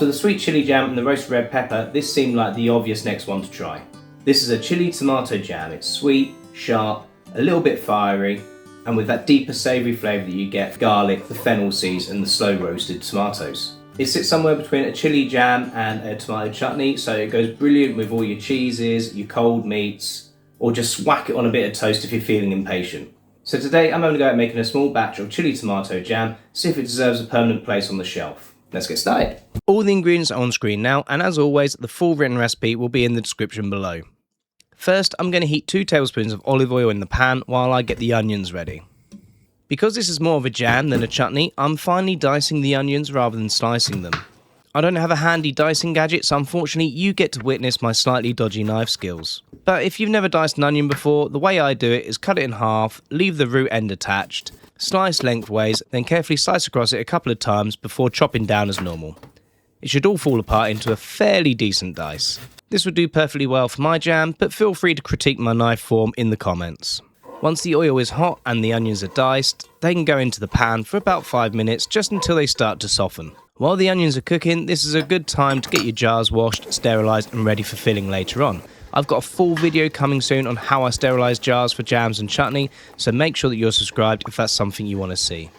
After the sweet chilli jam and the roasted red pepper, this seemed like the obvious next one to try. This is a chilli tomato jam. It's sweet, sharp, a little bit fiery, and with that deeper savoury flavour that you get, garlic, the fennel seeds and the slow roasted tomatoes. It sits somewhere between a chilli jam and a tomato chutney, so it goes brilliant with all your cheeses, your cold meats, or just whack it on a bit of toast if you're feeling impatient. So today I'm going to go out making a small batch of chilli tomato jam, see if it deserves a permanent place on the shelf. Let's get started. All the ingredients are on screen now, and as always, the full written recipe will be in the description below. First, I'm going to heat 2 tablespoons of olive oil in the pan while I get the onions ready. Because this is more of a jam than a chutney, I'm finely dicing the onions rather than slicing them. I don't have a handy dicing gadget, so unfortunately you get to witness my slightly dodgy knife skills. But if you've never diced an onion before, the way I do it is cut it in half, leave the root end attached, slice lengthways, then carefully slice across it a couple of times before chopping down as normal. It should all fall apart into a fairly decent dice. This would do perfectly well for my jam, but feel free to critique my knife form in the comments. Once the oil is hot and the onions are diced, they can go into the pan for about 5 minutes just until they start to soften. While the onions are cooking, this is a good time to get your jars washed, sterilised and ready for filling later on. I've got a full video coming soon on how I sterilise jars for jams and chutney, so make sure that you're subscribed if that's something you want to see.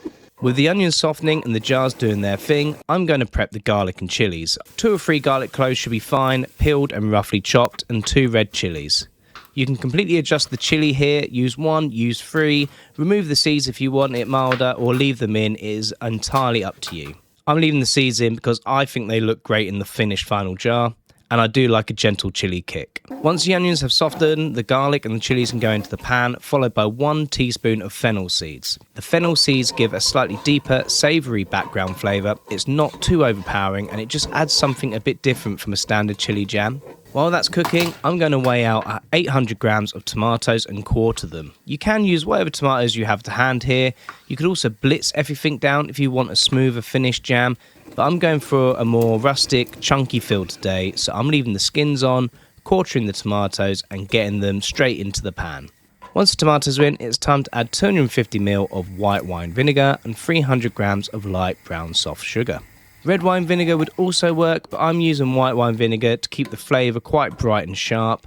With the onions softening and the jars doing their thing, I'm going to prep the garlic and chillies. 2 or 3 garlic cloves should be fine, peeled and roughly chopped, and 2 red chillies. You can completely adjust the chilli here, use 1, use 3, remove the seeds if you want it milder, or leave them in. It is entirely up to you. I'm leaving the seeds in because I think they look great in the finished final jar, and I do like a gentle chili kick. Once the onions have softened, the garlic and the chilies can go into the pan, followed by 1 teaspoon of fennel seeds. The fennel seeds give a slightly deeper, savoury background flavour. It's not too overpowering, and it just adds something a bit different from a standard chili jam. While that's cooking, I'm going to weigh out 800 grams of tomatoes and quarter them. You can use whatever tomatoes you have to hand here. You could also blitz everything down if you want a smoother finished jam, but I'm going for a more rustic, chunky feel today, so I'm leaving the skins on, quartering the tomatoes and getting them straight into the pan. Once the tomatoes are in, it's time to add 250 ml of white wine vinegar and 300 grams of light brown soft sugar. Red wine vinegar would also work, but I'm using white wine vinegar to keep the flavour quite bright and sharp.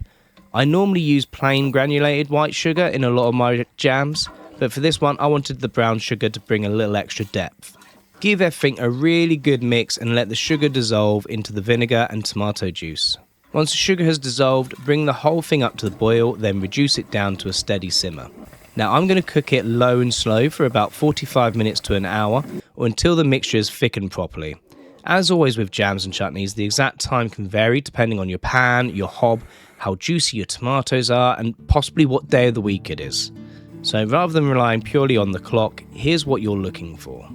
I normally use plain granulated white sugar in a lot of my jams, but for this one I wanted the brown sugar to bring a little extra depth. Give everything a really good mix and let the sugar dissolve into the vinegar and tomato juice. Once the sugar has dissolved, bring the whole thing up to the boil, then reduce it down to a steady simmer. Now I'm going to cook it low and slow for about 45 minutes to an hour, or until the mixture is thickened properly. As always with jams and chutneys, the exact time can vary depending on your pan, your hob, how juicy your tomatoes are, and possibly what day of the week it is. So rather than relying purely on the clock, here's what you're looking for.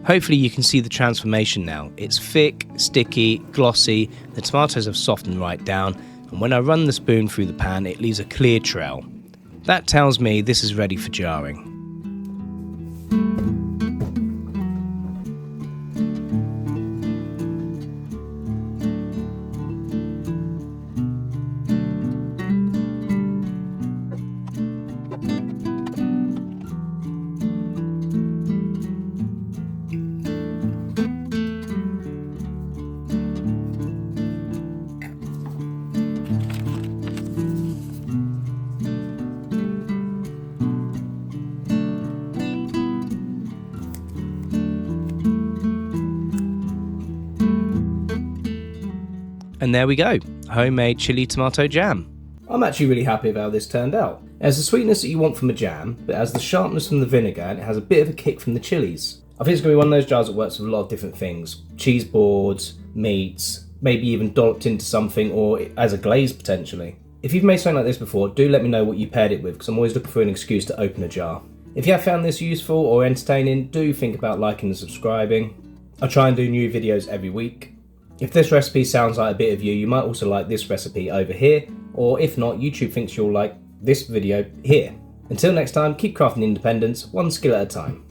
Hopefully you can see the transformation now. It's thick, sticky, glossy, the tomatoes have softened right down, and when I run the spoon through the pan it leaves a clear trail. That tells me this is ready for jarring. And there we go, homemade chilli tomato jam. I'm actually really happy with how this turned out. It has the sweetness that you want from a jam, but it has the sharpness from the vinegar and it has a bit of a kick from the chilies. I think it's going to be one of those jars that works with a lot of different things. Cheese boards, meats, maybe even dolloped into something or as a glaze potentially. If you've made something like this before, do let me know what you paired it with because I'm always looking for an excuse to open a jar. If you have found this useful or entertaining, do think about liking and subscribing. I try and do new videos every week. If this recipe sounds like a bit of you, you might also like this recipe over here, or if not, YouTube thinks you'll like this video here. Until next time, keep crafting independence, one skill at a time.